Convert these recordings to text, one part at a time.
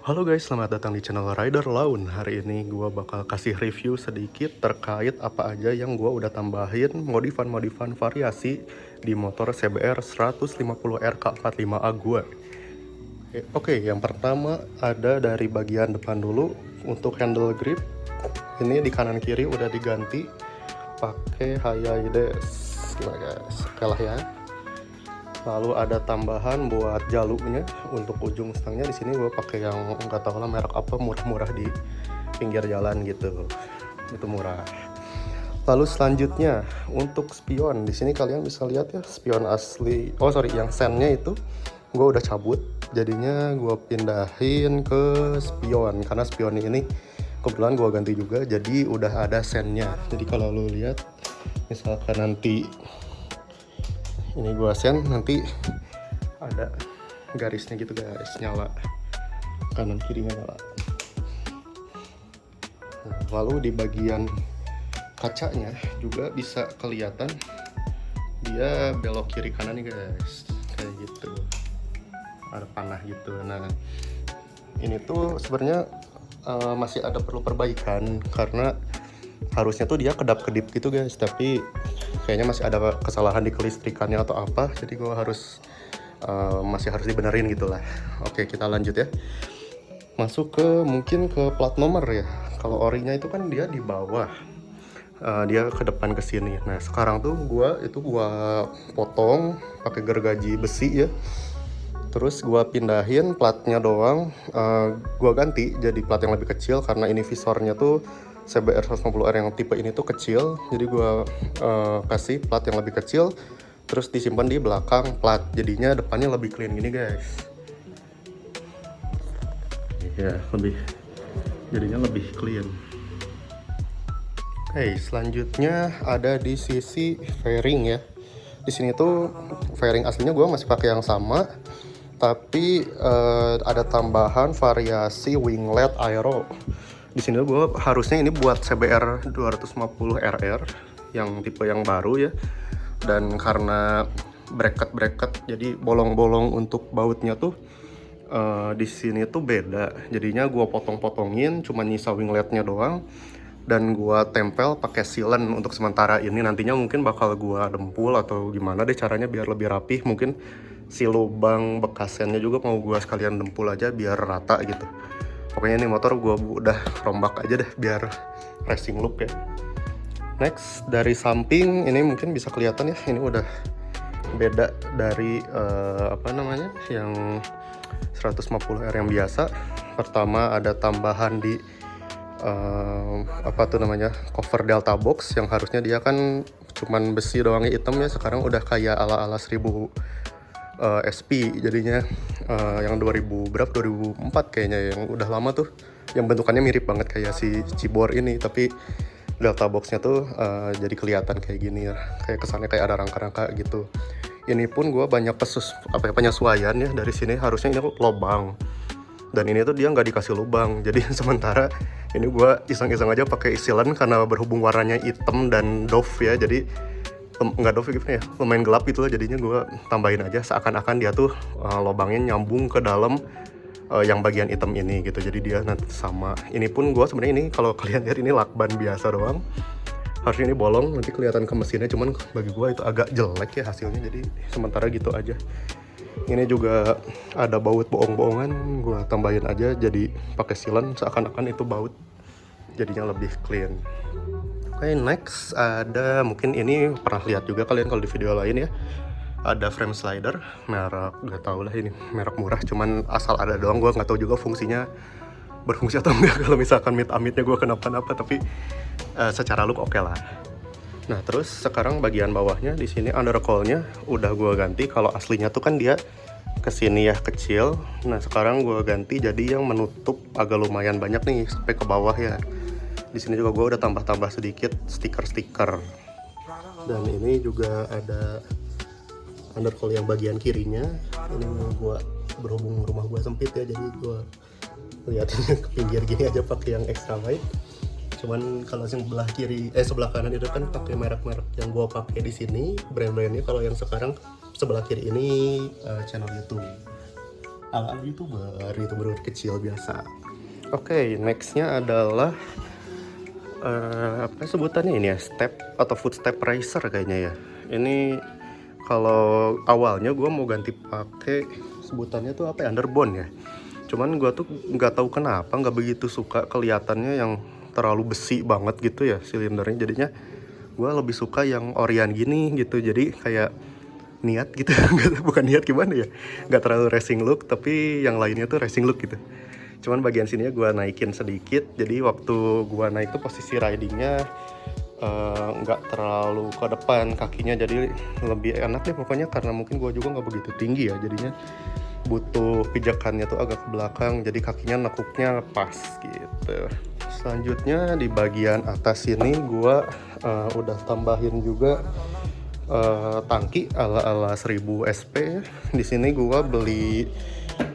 Halo guys, selamat datang di channel Rider Laun. Hari ini gue bakal kasih review sedikit terkait apa aja yang gue udah tambahin modifan-modifan variasi di motor CBR 150R K45A gue. Oke, yang pertama ada dari bagian depan dulu. Untuk handle grip, ini di kanan kiri udah diganti pakai Hayaides. Gimana guys? Oke lah ya. Lalu ada tambahan buat jalurnya untuk ujung stangnya. Di sini gue pakai yang nggak tahu lah merek apa, murah-murah di pinggir jalan gitu, itu murah. Lalu selanjutnya untuk spion, di sini kalian bisa lihat ya spion asli. Oh sorry, yang sennya itu gue udah cabut, jadinya gue pindahin ke spion karena spion ini kebetulan gue ganti juga, jadi udah ada sennya. Jadi kalau lo lihat, misalkan nanti ini gua sen, nanti ada garisnya gitu guys, nyala kanan kirinya nyala. Nah, lalu di bagian kacanya juga bisa kelihatan dia belok kiri kanan nih guys, kayak gitu, ada panah gitu. Nah ini tuh sebenarnya masih ada perlu perbaikan karena harusnya tuh dia kedap-kedip gitu guys, tapi kayaknya masih ada kesalahan di kelistrikannya atau apa, jadi gue harus masih harus dibenerin gitulah. Oke, kita lanjut ya, masuk ke mungkin ke plat nomor ya. Kalau orinya itu kan dia di bawah, dia ke depan ke sini. Nah sekarang tuh gua potong pakai gergaji besi ya, terus gua pindahin platnya doang. Gua ganti jadi plat yang lebih kecil karena ini visornya tuh CBR 150R yang tipe ini tuh kecil, jadi gua kasih plat yang lebih kecil, terus disimpan di belakang plat, jadinya depannya lebih clean gini guys. Ya jadinya lebih clean. Oke, selanjutnya ada di sisi fairing ya. Di sini tuh fairing aslinya gue masih pakai yang sama, tapi ada tambahan variasi winglet aero. Di sini gue harusnya ini buat CBR 250 RR yang tipe yang baru ya. Dan karena bracket jadi bolong-bolong untuk bautnya tuh di sini tuh beda. Jadinya gue potong-potongin, cuma nyisa wingletnya doang. Dan gua tempel pakai sealant untuk sementara ini. Nantinya mungkin bakal gua dempul atau gimana deh caranya biar lebih rapih. Mungkin si lubang bekasannya juga mau gua sekalian dempul aja biar rata gitu. Pokoknya ini motor gua udah rombak aja deh biar racing look ya. Next, dari samping ini mungkin bisa kelihatan ya, ini udah beda dari yang 150R yang biasa. Pertama ada tambahan di cover delta box, yang harusnya dia kan cuman besi doang hitam ya, sekarang udah kayak ala-ala 1000 SP jadinya. Yang 2000 berapa, 2004 kayaknya, yang udah lama tuh, yang bentukannya mirip banget kayak si Cibor ini, tapi delta boxnya tuh jadi kelihatan kayak gini ya, kayak kesannya kayak ada rangka-rangka gitu. Ini pun gue banyak penyesuaian ya. Dari sini harusnya ini lobang, dan ini tuh dia nggak dikasih lubang, jadi sementara ini gue iseng-iseng aja pakai sealant karena berhubung warnanya hitam dan doff ya, jadi nggak doff gitu ya, lumayan gelap gitu lah, jadinya gue tambahin aja seakan-akan dia tuh lubangnya nyambung ke dalam yang bagian hitam ini gitu, jadi dia nanti sama. Ini pun gue sebenarnya, ini kalau kalian lihat ini lakban biasa doang, harusnya ini bolong, nanti kelihatan ke mesinnya, cuman bagi gue itu agak jelek ya hasilnya, jadi sementara gitu aja. Ini juga ada baut bohong-bohongan, gue tambahin aja jadi pakai sealant seakan-akan itu baut, jadinya lebih clean. Oke, next ada, mungkin ini pernah lihat juga kalian kalau di video lain ya, ada frame slider merek, gak tau lah ini merek murah, cuman asal ada doang, gue nggak tahu juga fungsinya berfungsi atau enggak kalau misalkan amit-amitnya gue kenapa-napa, tapi secara look oke lah. Nah terus sekarang bagian bawahnya di sini undercoil-nya udah gue ganti. Kalau aslinya tuh kan dia kesini ya kecil, nah sekarang gue ganti jadi yang menutup agak lumayan banyak nih sampai ke bawah ya. Di sini juga gue udah tambah-tambah sedikit stiker-stiker. Dan ini juga ada undercoil yang bagian kirinya. Ini gue berhubung rumah gue sempit ya, jadi gue liatinnya ke pinggir gini aja pakai yang extra wide. Cuman kalau sebelah kiri, sebelah kanan itu kan pakai merek-merek yang gue pakai di sini, brand-brandnya. Kalau yang sekarang sebelah kiri ini channel YouTube. ala youtuber kecil biasa. Oke, nextnya adalah apa sebutannya ini ya, step atau footstep racer kayaknya ya. Ini kalau awalnya gue mau ganti pakai sebutannya tuh apa ya, underbone ya. Cuman gue tuh nggak tahu kenapa nggak begitu suka kelihatannya yang terlalu besi banget gitu ya silindernya. Jadinya gue lebih suka yang Orion gini gitu. Jadi kayak niat gitu, bukan niat gimana ya, nggak terlalu racing look tapi yang lainnya tuh racing look gitu. Cuman bagian sininya gue naikin sedikit, jadi waktu gue naik tuh posisi ridingnya nggak terlalu ke depan kakinya, jadi lebih enak deh pokoknya, karena mungkin gue juga nggak begitu tinggi ya, jadinya butuh pijakannya tuh agak ke belakang, jadi kakinya nekuknya pas gitu. Selanjutnya di bagian atas sini gue udah tambahin juga tangki ala 1000 SP. Di sini gue beli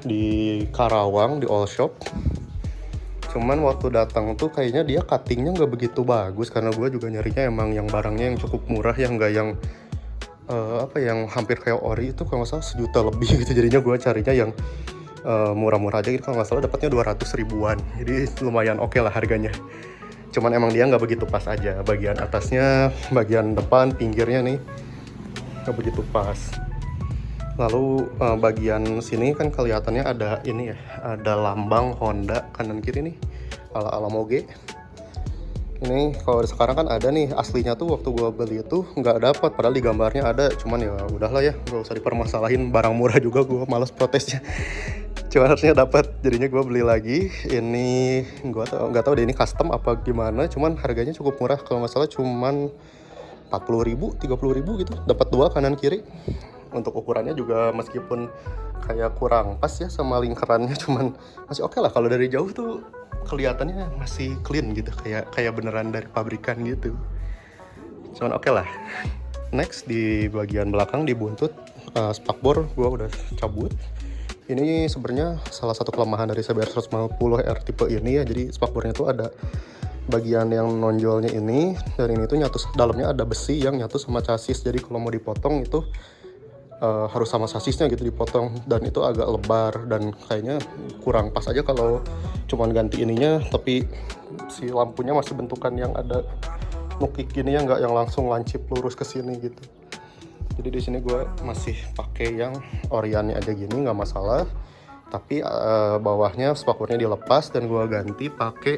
di Karawang di All Shop. Cuman waktu datang tuh kayaknya dia cuttingnya nggak begitu bagus, karena gue juga nyarinya emang yang barangnya yang cukup murah, yang nggak yang yang hampir kayak ori itu kalau nggak salah 1 juta lebih gitu. Jadinya gue carinya yang murah-murah aja gitu, kalau nggak salah dapatnya 200 ribuan, jadi lumayan oke lah harganya. Cuman emang dia nggak begitu pas aja, bagian atasnya, bagian depan, pinggirnya nih nggak begitu pas. Lalu bagian sini kan kelihatannya ada ini ya, ada lambang Honda kanan kiri nih, ala Moge. Ini kalau sekarang kan ada nih, aslinya tuh waktu gua beli itu nggak dapat, padahal di gambarnya ada. Cuman ya udahlah ya, nggak usah dipermasalahin, barang murah juga, gua males protesnya. Cuman harusnya dapat, jadinya gua beli lagi. Ini gua nggak tahu deh ini custom apa gimana, cuman harganya cukup murah, kalau nggak salah cuman 40.000, 30.000 gitu, dapat 2 kanan kiri. Untuk ukurannya juga meskipun kayak kurang pas ya sama lingkarannya, cuman masih oke lah. Kalau dari jauh tuh kelihatannya masih clean gitu, kayak beneran dari pabrikan gitu. Cuman oke lah. Next di bagian belakang di buntut spakbor gua udah cabut. Ini sebenarnya salah satu kelemahan dari CBR 150R tipe ini ya. Jadi spakbornya tuh ada bagian yang nonjolnya ini, dan ini tuh nyatu, dalamnya ada besi yang nyatu sama chassis. Jadi kalau mau dipotong itu harus sama chassisnya gitu dipotong, dan itu agak lebar dan kayaknya kurang pas aja kalau cuman ganti ininya, tapi si lampunya masih bentukan yang ada nukik gini ya, nggak yang langsung lancip lurus ke sini gitu. Jadi di sini gue masih pakai yang Orionnya aja gini, nggak masalah. Tapi bawahnya spakbornya dilepas dan gue ganti pakai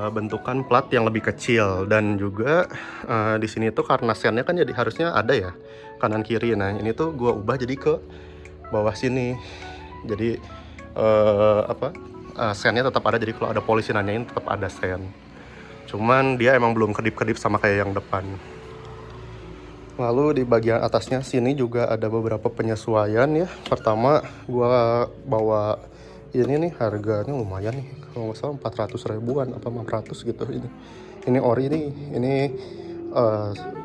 bentukan plat yang lebih kecil. Dan juga di sini tuh karena sennya kan jadi harusnya ada ya kanan kiri, nah ini tuh gue ubah jadi ke bawah sini, jadi sennya tetap ada, jadi kalau ada polisi nanyain tetap ada sen, cuman dia emang belum kedip-kedip sama kayak yang depan. Lalu di bagian atasnya sini juga ada beberapa penyesuaian ya. Pertama gue bawa ini nih, harganya lumayan nih, kalau nggak salah 400 ribuan apa 500 gitu. Ini ori nih, ini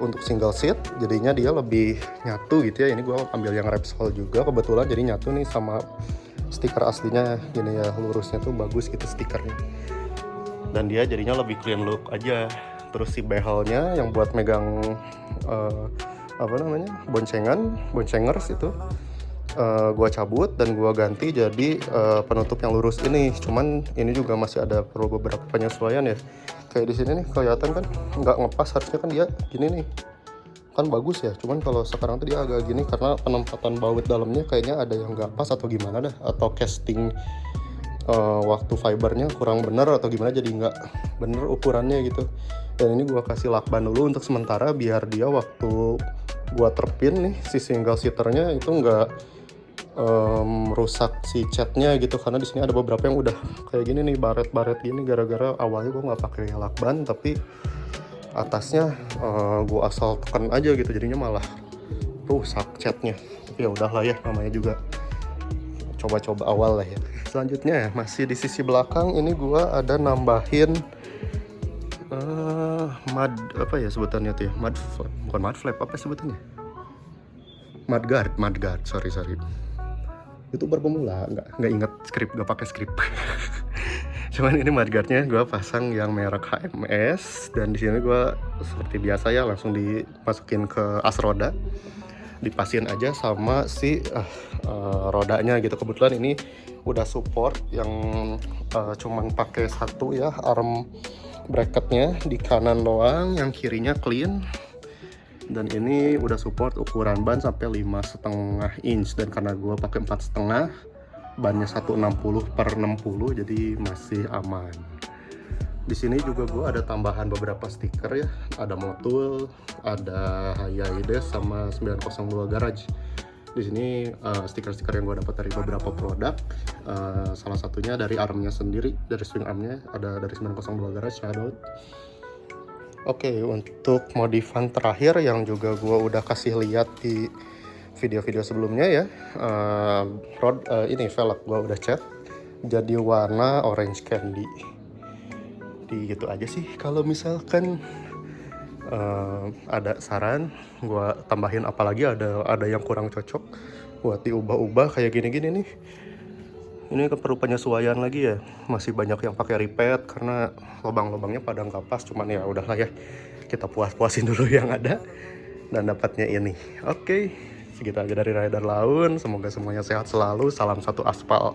untuk single seat, jadinya dia lebih nyatu gitu ya. Ini gue ambil yang Repsol juga kebetulan, jadi nyatu nih sama stiker aslinya gini ya, lurusnya tuh bagus gitu stikernya, dan dia jadinya lebih clean look aja. Terus si behelnya yang buat megang boncengers itu gue cabut dan gue ganti jadi penutup yang lurus ini. Cuman ini juga masih ada perlu beberapa penyesuaian ya. Kayak di sini nih kelihatan kan nggak ngepas, harusnya kan dia gini nih kan bagus ya. Cuman kalau sekarang tuh dia agak gini karena penempatan baut dalamnya kayaknya ada yang nggak pas atau gimana dah, atau casting waktu fibernya kurang bener atau gimana, jadi nggak bener ukurannya gitu. Dan ini gue kasih lakban dulu untuk sementara biar dia waktu gue terpin nih si single seaternya itu nggak rusak si catnya gitu, karena di sini ada beberapa yang udah kayak gini nih, baret-baret gini, gara-gara awalnya gue nggak pakai lakban tapi atasnya gue asal tekan aja gitu, jadinya malah rusak catnya. Tapi ya udahlah ya, namanya juga coba-coba awal lah ya. Selanjutnya masih di sisi belakang ini gue ada nambahin mud apa ya sebutannya tuh ya, bukan mud flap, apa sebutannya, mudguard, sorry YouTuber pemula, nggak inget skrip, nggak pakai skrip. Cuman ini mudguardnya gue pasang yang merek HMS, dan di sini gue seperti biasa ya langsung dimasukin ke as roda. dipasin aja sama si rodanya gitu. Kebetulan ini udah support yang cuman pakai satu ya arm bracketnya di kanan doang, yang kirinya clean. Dan ini udah support ukuran ban sampai 5,5 inch, dan karena gue pakai 4,5, bannya 160/60, jadi masih aman. Di sini juga gue ada tambahan beberapa stiker ya, ada Motul, ada Hayaides, sama 902 Garage. Di sini stiker-stiker yang gue dapat dari beberapa produk, salah satunya dari armnya sendiri, dari swing armnya ada dari 902 Garage Shadow. Oke, untuk modifan terakhir yang juga gue udah kasih lihat di video-video sebelumnya ya, ini velg gue udah cat jadi warna orange candy. Di gitu aja sih. Kalau misalkan ada saran gue tambahin apalagi, ada yang kurang cocok buat diubah-ubah kayak gini-gini nih, ini kan perlu penyesuaian lagi ya. Masih banyak yang pakai repeat karena lubang-lubangnya pada nggak pas. Cuman ya udahlah ya, kita puas-puasin dulu yang ada dan dapatnya ini. Oke, segitu aja dari Rider Laun. Semoga semuanya sehat selalu. Salam satu aspal.